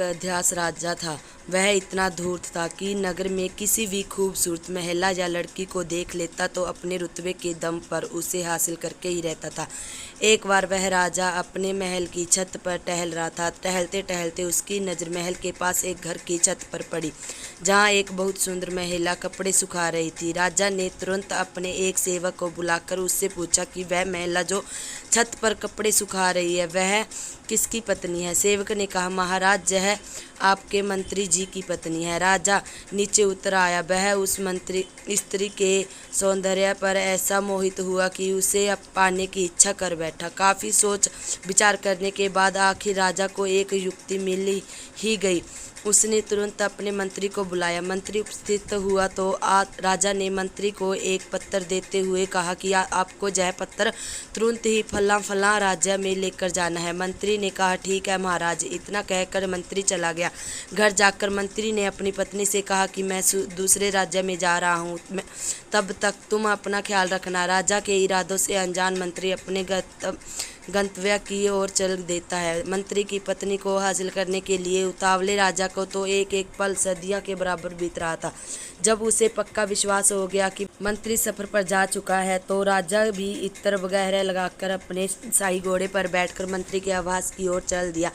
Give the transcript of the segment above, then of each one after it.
एक अध्यास राजा था। वह इतना धूर्त था कि नगर में किसी भी खूबसूरत महिला या लड़की को देख लेता तो अपने रुतबे के दम पर उसे हासिल करके ही रहता था। एक बार वह राजा अपने महल की छत पर टहल रहा था। टहलते टहलते उसकी नज़र महल के पास एक घर की छत पर पड़ी, जहाँ एक बहुत सुंदर महिला कपड़े सुखा रही थी। राजा ने तुरंत अपने एक सेवक को बुलाकर उससे पूछा कि वह महिला जो छत पर कपड़े सुखा रही है वह किसकी पत्नी है। सेवक ने कहा, महाराज, यह आपके मंत्री जी की पत्नी है। राजा नीचे उतर आया। वह उस मंत्री स्त्री के सौंदर्य पर ऐसा मोहित हुआ कि उसे अब पाने की इच्छा कर बैठा। काफ़ी सोच विचार करने के बाद आखिर राजा को एक युक्ति मिल ही गई। उसने तुरंत अपने मंत्री को बुलाया। मंत्री उपस्थित हुआ तो राजा ने मंत्री को एक पत्र देते हुए कहा कि आपको यह पत्र तुरंत ही फला फला राज्य में लेकर जाना है। मंत्री ने कहा, ठीक है महाराज। इतना कहकर मंत्री चला गया। घर जाकर मंत्री ने अपनी पत्नी से कहा कि मैं दूसरे राज्य में जा रहा हूँ, तब तक तुम अपना ख्याल रखना। राजा के इरादों से अनजान मंत्री अपने गंतव्य की ओर चल देता है। मंत्री की पत्नी को हासिल करने के लिए उतावले राजा को तो एक एक पल सदियों के बराबर बीत रहा था। जब उसे पक्का विश्वास हो गया कि मंत्री सफर पर जा चुका है तो राजा भी इत्र वगैरह लगाकर अपने शाही घोड़े पर बैठकर मंत्री के आवास की ओर चल दिया।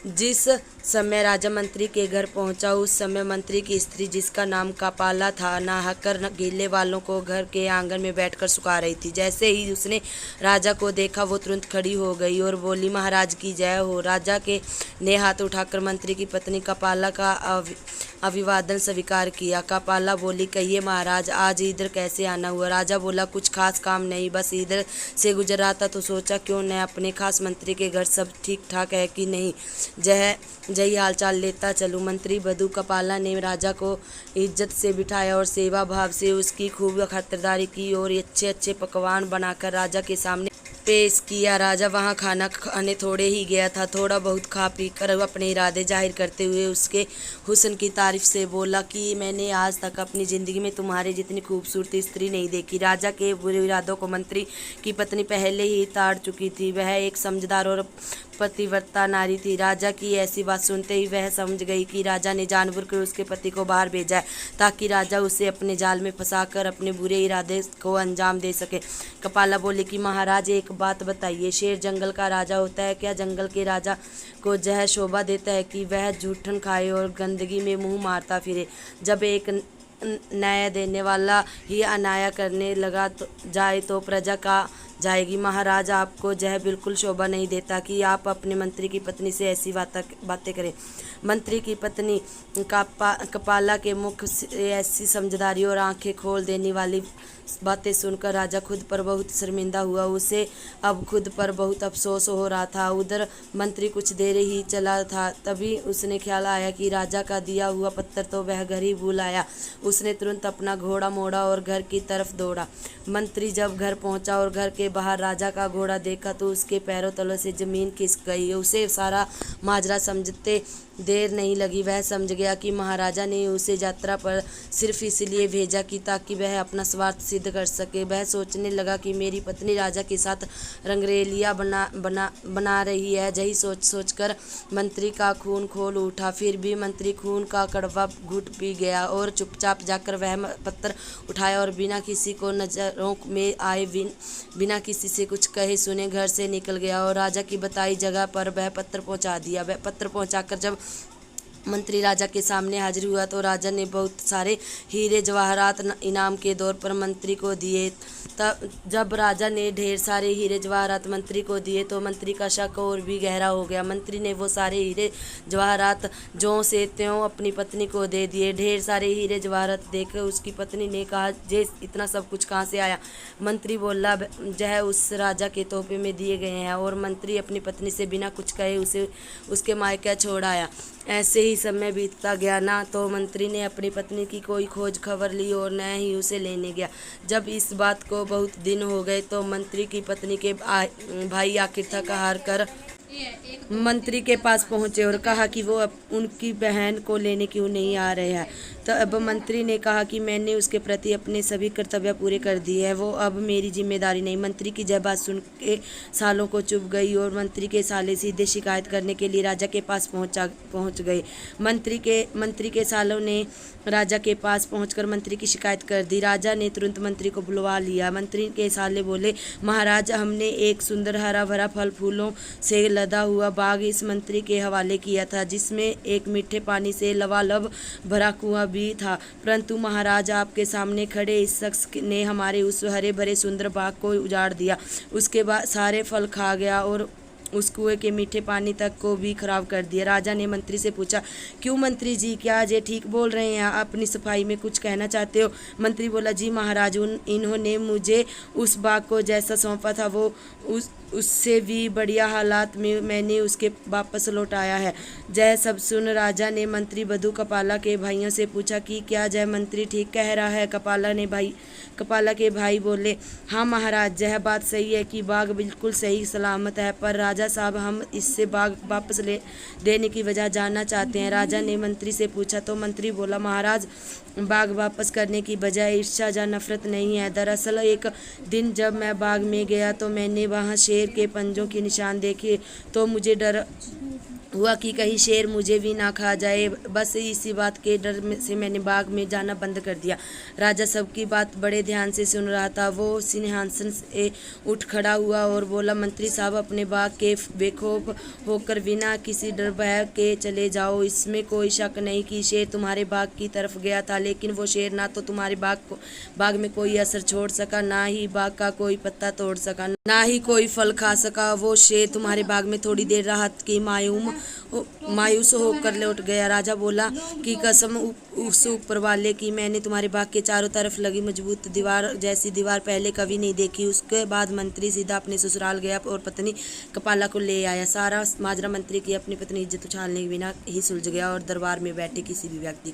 जिस समय राजा मंत्री के घर पहुंचा उस समय मंत्री की स्त्री, जिसका नाम कपाला था, नहाकर गीले वालों को घर के आंगन में बैठकर सुखा रही थी। जैसे ही उसने राजा को देखा वो तुरंत खड़ी हो गई और बोली, महाराज की जय हो। राजा के ने हाथ उठाकर मंत्री की पत्नी कपाला का अभिवादन स्वीकार किया। कपाला बोली, कहिए महाराज, आज इधर कैसे आना हुआ। राजा बोला, कुछ खास काम नहीं, बस इधर से गुजर रहा था तो सोचा क्यों न अपने खास मंत्री के घर सब ठीक ठाक है कि नहीं, जय हालचाल लेता चलूं। मंत्री बधू कपाला ने राजा को इज्जत से बिठाया और सेवा भाव से उसकी खूब खातिरदारी की और अच्छे अच्छे पकवान बनाकर राजा के सामने पेश किया। राजा वहाँ खाना खाने थोड़े ही गया था। थोड़ा बहुत खा पी कर अपने इरादे जाहिर करते हुए उसके हुस्न की तारीफ से बोला कि मैंने आज तक अपनी ज़िंदगी में तुम्हारे जितनी खूबसूरत स्त्री नहीं देखी। राजा के बुरे इरादों को मंत्री की पत्नी पहले ही ताड़ चुकी थी। वह एक समझदार और पतिव्रता नारी थी। राजा की ऐसी बात सुनते ही वह समझ गई कि राजा ने जानबूझकर उसके पति को बाहर भेजा है ताकि राजा उसे अपने जाल में फंसाकर अपने बुरे इरादे को अंजाम दे सके। कपाला बोले कि महाराज, एक बात बताइए, शेर जंगल का राजा होता है क्या? जंगल के राजा को यह शोभा देता है कि वह जूठन खाए और गंदगी में मुंह मारता फिरे। जब एक न्याय देने वाला ही अनाया करने लगा जाए तो प्रजा का जाएगी। महाराज, आपको यह बिल्कुल शोभा नहीं देता कि आप अपने मंत्री की पत्नी से ऐसी बातें करें। मंत्री की पत्नी कपाला के मुख से ऐसी समझदारी और आंखें खोल देने वाली बातें सुनकर राजा खुद पर बहुत शर्मिंदा हुआ। उसे अब खुद पर बहुत अफसोस हो रहा था। उधर मंत्री कुछ देर ही चला था, तभी उसने ख्याल आया कि राजा का दिया हुआ पत्थर तो वह घर ही भूल आया। उसने तुरंत अपना घोड़ा मोड़ा और घर की तरफ दौड़ा। मंत्री जब घर पहुंचा और घर के बाहर राजा का घोड़ा देखा तो उसके पैरों तलों से जमीन खिसक गई। उसे सारा माजरा समझते देर नहीं लगी। वह समझ गया कि महाराजा ने उसे यात्रा पर सिर्फ इसलिए भेजा कि ताकि वह अपना स्वार्थ सिद्ध कर सके। वह सोचने लगा कि मेरी पत्नी राजा के साथ रंगरेलिया बना रही है। यही सोच कर मंत्री का खून खोल उठा। फिर भी मंत्री खून का कड़वा घूंट पी गया और चुपचाप जाकर वह पत्थर उठाया और बिना किसी को नजरों में आए, बिना किसी से कुछ कहे सुने घर से निकल गया और राजा की बताई जगह पर वह पत्थर पहुंचा दिया। वह पत्थर पहुंचाकर जब मंत्री राजा के सामने हाजिर हुआ तो राजा ने बहुत सारे हीरे जवाहरात इनाम के तौर पर मंत्री को दिए। तब जब राजा ने ढेर सारे हीरे जवाहरात मंत्री को दिए तो मंत्री का शक और भी गहरा हो गया। मंत्री ने वो सारे हीरे जवाहरात ज्यों से त्यों अपनी पत्नी को दे दिए। ढेर सारे हीरे जवाहरात देखकर उसकी पत्नी ने कहा, जे इतना सब कुछ कहाँ से आया? मंत्री बोला, यह उस राजा के तोहफे में दिए गए हैं। और मंत्री अपनी पत्नी से बिना कुछ कहे उसे उसके मायके छोड़ आया। ऐसे ही समय बीतता गया। ना तो मंत्री ने अपनी पत्नी की कोई खोज खबर ली और न ही उसे लेने गया। जब इस बात को बहुत दिन हो गए तो मंत्री की पत्नी के भाई आखिर थक हार कर मंत्री के पास पहुंचे और कहा कि वो उनकी बहन को लेने क्यों नहीं आ रहे हैं। तो अब मंत्री ने कहा कि मैंने उसके प्रति अपने सभी कर्तव्य पूरे कर दिए हैं, वो अब मेरी जिम्मेदारी नहीं। मंत्री की जब बात सुन के सालों को चुप गई और मंत्री के साले सीधे शिकायत करने के लिए राजा के पास पहुंच गए। मंत्री के सालों ने राजा के पास पहुंचकर मंत्री की शिकायत कर दी। राजा ने तुरंत मंत्री को बुलवा लिया। मंत्री के साले बोले, महाराज, हमने एक सुंदर हरा भरा फल फूलों से लदा हुआ बाग इस मंत्री के हवाले किया था, जिसमें एक मीठे पानी से लबालब भरा कुआं भी था, परंतु महाराज, आपके सामने खड़े इस शख्स ने हमारे उस हरे भरे सुंदर बाग को उजाड़ दिया। उसके बाद सारे फल खा गया और उस कुएं के मीठे पानी तक को भी खराब कर दिया। राजा ने मंत्री से पूछा, क्यों मंत्री जी, क्या ये ठीक बोल रहे हैं? आप अपनी सफाई में कुछ कहना चाहते हो? मंत्री बोला, जी महाराज, इन्होंने मुझे उस बाग को जैसा सौंपा था वो उससे भी बढ़िया हालात में मैंने उसके वापस लौटाया है। जय सब सुन राजा ने मंत्री बधू कपाला के भाइयों से पूछा कि क्या जय मंत्री ठीक कह रहा है? कपाला के भाई बोले, हाँ महाराज, जह बात सही है कि बाग बिल्कुल सही सलामत है, पर राजा साहब, हम इससे बाग वापस ले देने की वजह जानना चाहते हैं। राजा ने मंत्री से पूछा तो मंत्री बोला, महाराज, बाग वापस करने की बजाय ईर्ष्या या नफरत नहीं है। दरअसल एक दिन जब मैं बाग में गया तो मैंने वहाँ शेर के पंजों के निशान देखे, तो मुझे डर हुआ कि कहीं शेर मुझे भी ना खा जाए। बस इसी बात के डर से मैंने बाग में जाना बंद कर दिया। राजा सबकी बात बड़े ध्यान से सुन रहा था। वो सिंहासन से उठ खड़ा हुआ और बोला, मंत्री साहब, अपने बाग के बेखौफ होकर बिना किसी डर भय के चले जाओ। इसमें कोई शक नहीं कि शेर तुम्हारे बाग की तरफ गया था, लेकिन वो शेर ना तो तुम्हारे बाग में कोई असर छोड़ सका, ना ही बाग का कोई पत्ता तोड़ सका, ना ही कोई फल खा सका। वो शेर तुम्हारे बाग में थोड़ी देर राहत की मायूस होकर लौट गया। राजा बोला कि कसम उस ऊपर वाले की, मैंने तुम्हारे बाग के चारों तरफ लगी मजबूत दीवार जैसी दीवार पहले कभी नहीं देखी। उसके बाद मंत्री सीधा अपने ससुराल गया और पत्नी कपाला को ले आया। सारा माजरा मंत्री की अपनी पत्नी इज्जत उछालने के बिना ही सुलझ गया और दरबार में बैठे किसी भी व्यक्ति